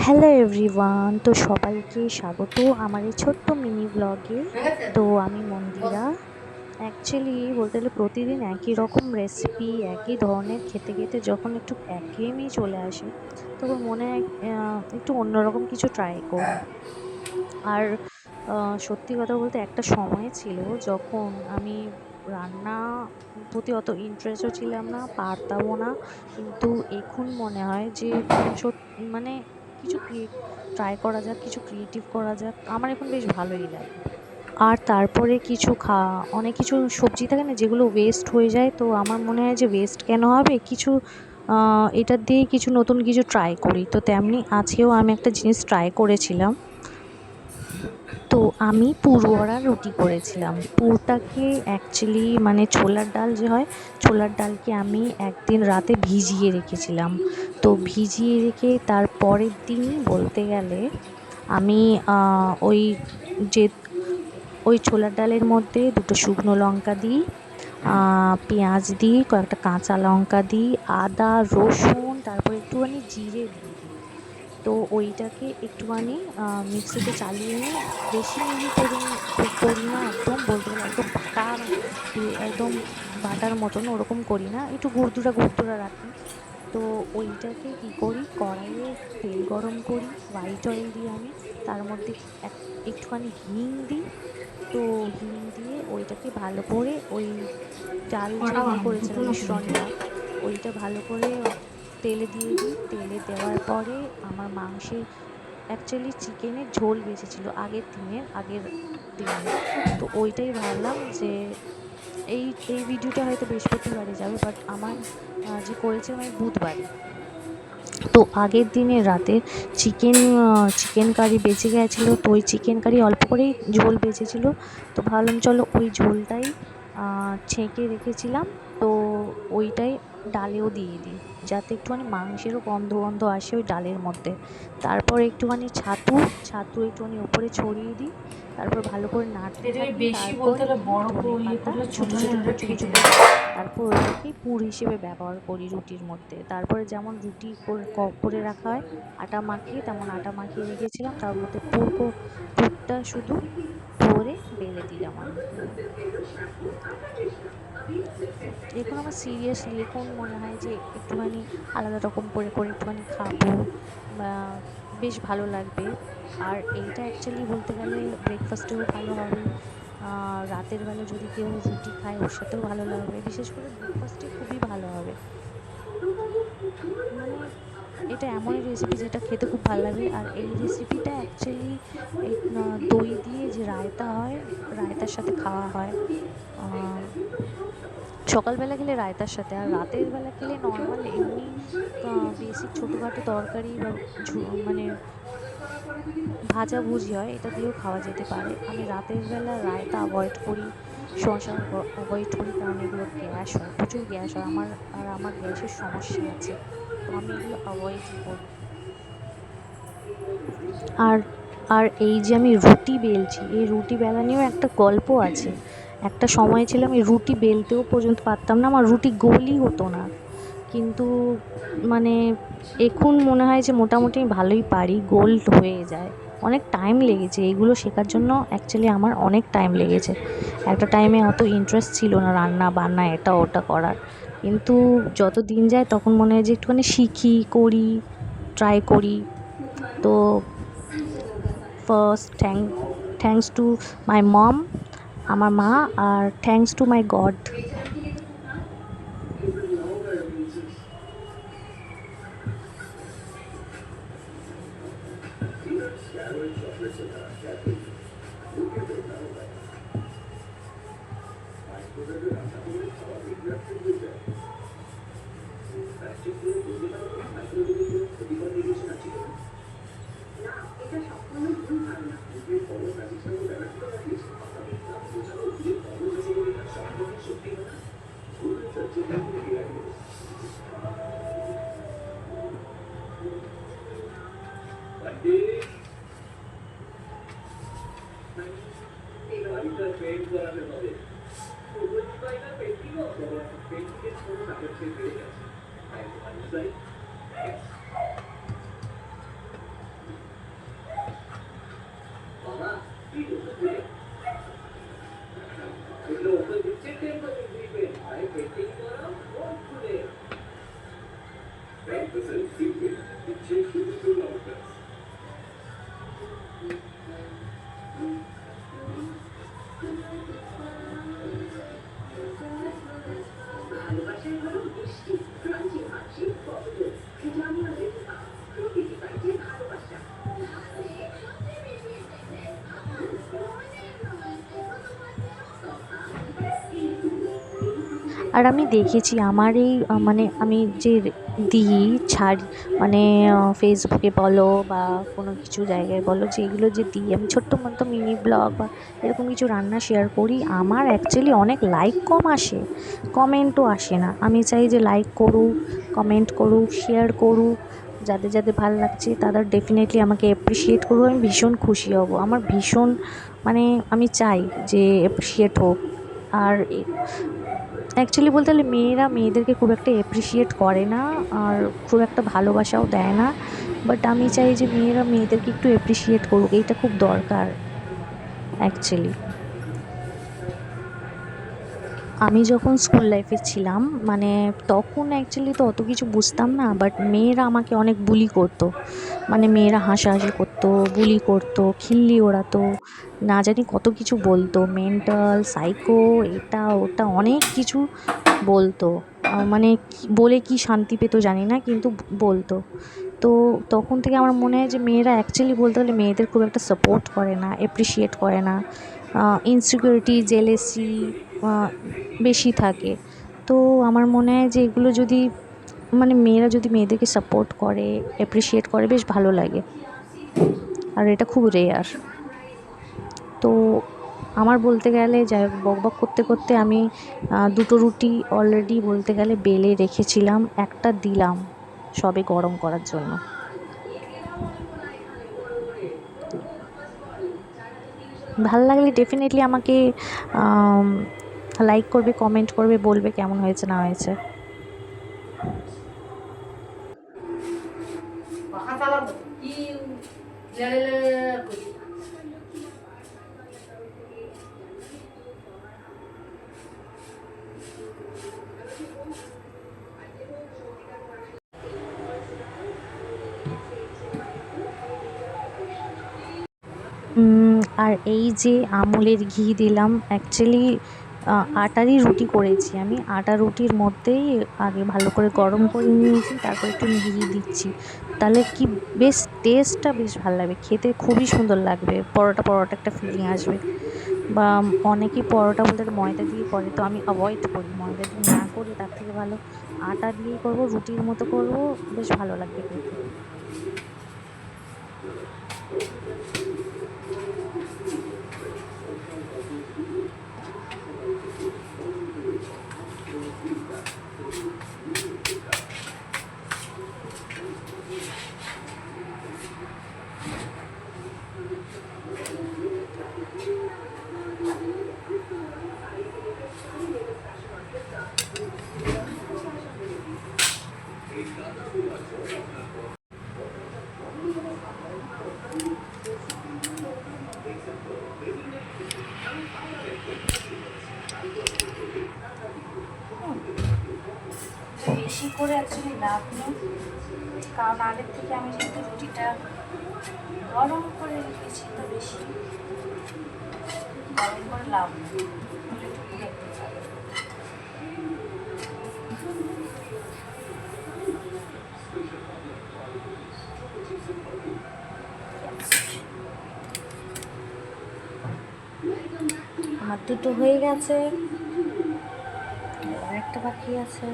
Hello everyone, তো সবাইকে স্বাগত আমার এই ছোট্ট মিনি ব্লগে। তো আমি মন্দিরা। অ্যাকচুয়ালি বলতে গেলে প্রতিদিন একই রকম রেসিপি একই ধরনের খেতে খেতে যখন একটু একঘেয়েমি চলে আসে, তখন মনে হয় একটু অন্যরকম কিছু ট্রাই করি। আর সত্যি কথা বলতে একটা সময় ছিল যখন আমি রান্না প্রতি অত ইন্টারেস্টও ছিলাম না, পারতামও না। কিন্তু এখন মনে হয় যে মানে কিছু ট্রাই করা যাক, কিছু ক্রিয়েটিভ করা যাক। আমার এখন বেশ ভালোই লাগে। আর তারপরে অনেক কিছু সবজি থাকে না যেগুলো ওয়েস্ট হয়ে যায়, তো আমার মনে হয় যে ওয়েস্ট কেন হবে, কিছু এটা দিয়ে কিছু নতুন কিছু ট্রাই করি। তো তেমনি আজকেও আমি একটা জিনিস ট্রাই করেছিলাম। তো আমি পুর ভরা রুটি করেছিলাম। পুরটাকে অ্যাকচুয়ালি মানে ছোলার ডাল যে হয়, ছোলার ডালকে আমি একদিন রাতে ভিজিয়ে রেখেছিলাম। তো ভিজিয়ে রেখে তার পরের দিনই বলতে গেলে আমি ওই যে ওই ছোলার ডালের মধ্যে দুটো শুকনো লঙ্কা দিই, পেঁয়াজ দিই, কয়েকটা কাঁচা লঙ্কা দিই, আদা, রসুন, তারপর একটুখানি জিরে দিয়ে দিই। তো ওইটাকে একটুখানি মিক্সিতে চালিয়ে নিই। বেশি মিহি করি না, একদম বলতে গেলে একদম একদম বাটার মতন ওরকম করি না, একটু গুড়দুরা রাখি। তো ওইটাকে কি করি, কড়াইয়ে তেল গরম করি, হোয়াইট অয়েল দিই আমি। তার মধ্যে একটুখানি হিং দিই। তো হিং দিয়ে ওইটাকে ভালো করে ওই ডাল যে করেছিলাম মিশ্রণটা, ওইটা ভালো করে তেলে দিয়ে দিই। তেলে দেওয়ার পরে আমার মাংসের অ্যাকচুয়ালি চিকেনের ঝোল বেঁচেছিল আগের দিনের। তো ওইটাই ভাবলাম যে এই এই ভিডিওটা হয়তো বৃহস্পতিবারে যাবে, বাট আমার যে করেছিলাম আমি বুধবারে। তো আগের দিনের রাতে চিকেন কারি বেঁচে গেছিলো, তো ওই চিকেন কারি অল্প করেই ঝোল বেঁচেছিলো। তো ভাবলাম চলো ওই ঝোলটাই ছেঁকে রেখেছিলাম, তো ওইটাই ডালেও দিয়ে দিই, যাতে একটুখানি মাংসেরও গন্ধ গন্ধ আসে ওই ডালের মধ্যে। তারপর একটুখানি ছাতু একটুখানি ওপরে ছড়িয়ে দিই। তারপর ভালো করে নাড়তে এটা থাকি। বেশি তারপর বলতে হলে বড় ইয়ে ধনেপাতা করে ছোট ছোটো ছোট ছোটো করে কুচি কুচি কেটে করে, তারপর ওইটাকে পুর হিসেবে ব্যবহার করি রুটির মধ্যে। তারপরে যেমন রুটি করে রাখা হয় আটা মাখিয়ে, তেমন আটা মাখিয়ে রেখেছিলাম, তার মধ্যে পুরটা শুধু ভরে বেলে দিলাম আমি। এখন আমার সিরিয়াসলি এখন মনে হয় যে একটুখানি আলাদা রকম করে একটুখানি খাবো, বা বেশ ভালো লাগবে। আর এইটা অ্যাকচুয়ালি বলতে গেলে ব্রেকফাস্টেও ভালো হবে। রাতের বেলা যদি কেউ রুটি খায় ওর সাথেও ভালো লাগবে, বিশেষ করে ব্রেকফাস্টে খুবই ভালো হবে। মানে এটা এমনই রেসিপি যেটা খেতে খুব ভালো লাগবে। আর এই রেসিপিটা অ্যাকচুয়ালি এই দই দিয়ে যে রায়তা হয়, রায়তার সাথে খাওয়া হয়। আহ, সকালবেলা খেলে রায়তার সাথে, আর রাতের বেলা খেলে নর্মাল এমনি বেসিক ছোটোখাটো তরকারি বা মানে ভাজা ভুজি হয়, এটা দিয়েও খাওয়া যেতে পারে। আমি রাতের বেলা রায়তা অ্যাভয়েড করি, শসা অ্যাভয়েড করি, কারণ এগুলো গ্যাস হয়, প্রচুর গ্যাস হয় আমার। আর আমার গ্যাসের সমস্যা আছে, তো আমি এগুলো অ্যাভয়েডই করি। আর আর এই যে আমি রুটি বেলছি, এই রুটি বেলা নিয়েও একটা গল্প আছে। একটা সময় ছিল আমি রুটি বেলতেও পর্যন্ত পারতাম না, আমার রুটি গোলই হতো না। কিন্তু মানে এখন মনে হয় যে মোটামুটি আমি ভালোই পারি, গোল হয়ে যায়। অনেক টাইম লেগেছে এগুলো শেখার জন্য, অ্যাকচুয়ালি আমার অনেক টাইম লেগেছে। একটা টাইমে অত ইন্টারেস্ট ছিল না রান্না বান্না এটা ওটা করার, কিন্তু যত দিন যায় তখন মনে হয় যে একটুখানি শিখি, করি, ট্রাই করি। তো ফার্স্ট থ্যাঙ্কস টু মাই মম, আমার মা, আর থ্যাঙ্কস টু মাই গড। আর আমি দেখেছি আমার এই মানে আমি যে দিই ছাড়ি মানে ফেসবুকে বলো বা কোনো কিছু জায়গায় বলো যে এগুলো যে দিই আমি ছোট্ট মতো মিনি ব্লগ বা এরকম কিছু রান্না শেয়ার করি, আমার অ্যাকচুয়ালি অনেক লাইক কম আসে, কমেন্টও আসে না। আমি চাই যে লাইক করুক, কমেন্ট করুক, শেয়ার করুক, যাদের যাদের ভাল লাগছে তাদের ডেফিনেটলি আমাকে অ্যাপ্রিসিয়েট করুক, আমি ভীষণ খুশি হব। আমার ভীষণ মানে আমি চাই যে অ্যাপ্রিসিয়েট হোক। আর অ্যাকচুয়ালি বলতে গেলে মেয়েরা মেয়েদেরকে খুব একটা অ্যাপ্রিসিয়েট করে না, আর খুব একটা ভালোবাসাও দেয় না। বাট আমি চাই যে মেয়েরা মেয়েদেরকে একটু অ্যাপ্রিসিয়েট করুক, এইটা খুব দরকার অ্যাকচুয়ালি। আমি যখন স্কুল লাইফে ছিলাম মানে তখন অ্যাকচুয়ালি তো অত কিছু বুঝতাম না, বাট মেয়েরা আমাকে অনেক বুলি করতো। মানে মেয়েরা হাসাহাসি করতো, বুলি করতো, খিল্লি ওড়াতো, না জানি কত কিছু বলতো, মেন্টাল, সাইকো, এটা ওটা অনেক কিছু বলতো। মানে বলে কি শান্তি পেত জানি না, কিন্তু বলতো। তো তখন থেকে আমার মনে হয় যে মেয়েরা অ্যাকচুয়ালি বলতে গেলে মেয়েদের খুব একটা সাপোর্ট করে না, অ্যাপ্রিসিয়েট করে না। ইনসিকিউরিটি, জেলেসি বেশি থাকে। তো আমার মনে হয় যে এগুলো যদি মানে মেয়েরা যদি মেয়েদেরকে সাপোর্ট করে, অ্যাপ্রিসিয়েট করে, বেশ ভালো লাগে। আর এটা খুব রেয়ার। তো আমার বলতে গেলে যাই হোক, বকবক করতে করতে আমি দুটো রুটি অলরেডি বলতে গেলে বেলে রেখেছিলাম, একটা দিলাম সবে গরম করার জন্য। ভাল লাগলে ডেফিনেটলি আমাকে লাইক করবে, কমেন্ট করবে, বলবে কেমন হয়েছে না হয়েছে। আর এই যে আমুলের ঘি দিলাম, অ্যাকচুয়ালি আটারই রুটি করেছি আমি। আটা রুটির মধ্যেই আগে ভালো করে গরম করে নিয়েছি, তারপর একটু ঘি দিচ্ছি। তাহলে কি বেশ টেস্টটা বেশ ভালো লাগবে, খেতে খুবই সুন্দর লাগবে, পরোটা পরোটা একটা ফিলিং আসবে। বা অনেকেই পরোটা বলতে ময়দা দিয়ে করে, তো আমি অ্যাভয়েড করি, ময়দা দিয়ে না করে তার থেকে ভালো আটা দিয়েই করবো, রুটির মতো করবো, বেশ ভালো লাগবে খেতে। বেশি করে অ্যাকচুয়ালি লাভ নেই, কারণ আগের থেকে আমি যেহেতু রুটিটা গরম করে রেখেছি, তো বেশি গরম করে লাভ নেই, তাহলে একটু পুড়ে একটু যাবে। আমার দুটো হয়ে গেছে, আর একটা বাকি আছে।